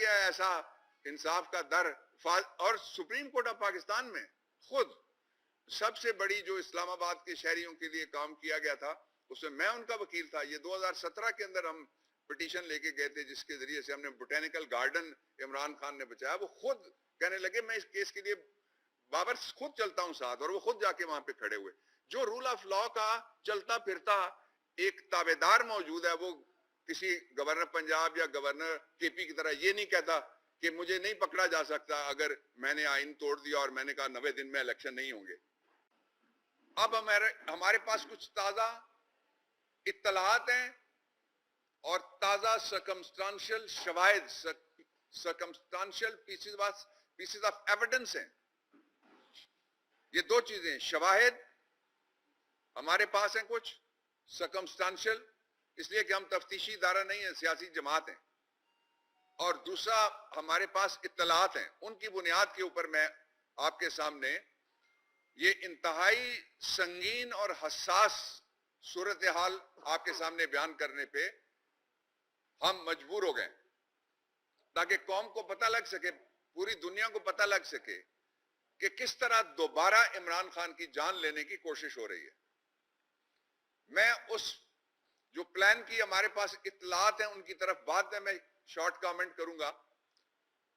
گیا ہے ایسا انصاف کا در. اور سپریم کورٹ آف پاکستان میں خود سب سے بڑی جو اسلام آباد کے شہریوں کے لیے کام کیا گیا تھا اس میں میں ان کا وکیل تھا. یہ 2017 کے اندر ہم پٹیشن لے کے گئے تھے جس کے ذریعے سے ہم نے بوٹینیکل گارڈن عمران خان نے بچایا. وہ خود کہنے لگے میں اس کیس کے لیے بابر خود چلتا ہوں ساتھ, اور وہ خود جا کے وہاں پہ کھڑے ہوئے. جو رول آف لا کا چلتا پھرتا ایک تابعدار موجود ہے, وہ کسی گورنر پنجاب یا گورنر کے پی کی طرح یہ نہیں کہتا کہ مجھے نہیں پکڑا جا سکتا اگر میں نے آئین توڑ دیا اور میں نے کہا 90 دن میں الیکشن نہیں ہوں گے. اب ہمارے پاس کچھ تازہ اطلاعات ہیں اور تازہ سرکمسٹانشل شواہد, سرکمسٹانشل پیسز آف ایویڈنس ہیں. یہ دو چیزیں, شواہد ہمارے پاس ہیں کچھ, سرکمسٹانشل اس لیے کہ ہم تفتیشی ادارہ نہیں ہیں, سیاسی جماعت ہیں, اور دوسرا ہمارے پاس اطلاعات ہیں. ان کی بنیاد کے اوپر میں آپ کے سامنے یہ انتہائی سنگین اور حساس صورتحال آپ کے سامنے بیان کرنے پہ ہم مجبور ہو گئے, تاکہ قوم کو پتہ لگ سکے, پوری دنیا کو پتہ لگ سکے کہ کس طرح دوبارہ عمران خان کی جان لینے کی کوشش ہو رہی ہے. میں اس جو پلان کی ہمارے پاس اطلاعات ہیں ان کی طرف بعد میں شارٹ کامنٹ کروں گا.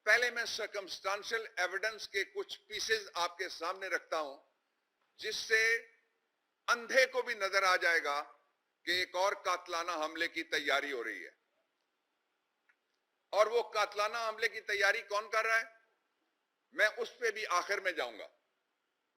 پہلے میں سرکمسٹانشل ایویڈنس کے کچھ پیسز آپ کے سامنے رکھتا ہوں جس سے اندھے کو بھی نظر آ جائے گا کہ ایک اور قاتلانہ حملے کی تیاری ہو رہی ہے. اور وہ قاتلانہ حملے کی تیاری کون کر رہا ہے, میں اس پہ بھی آخر میں جاؤں گا.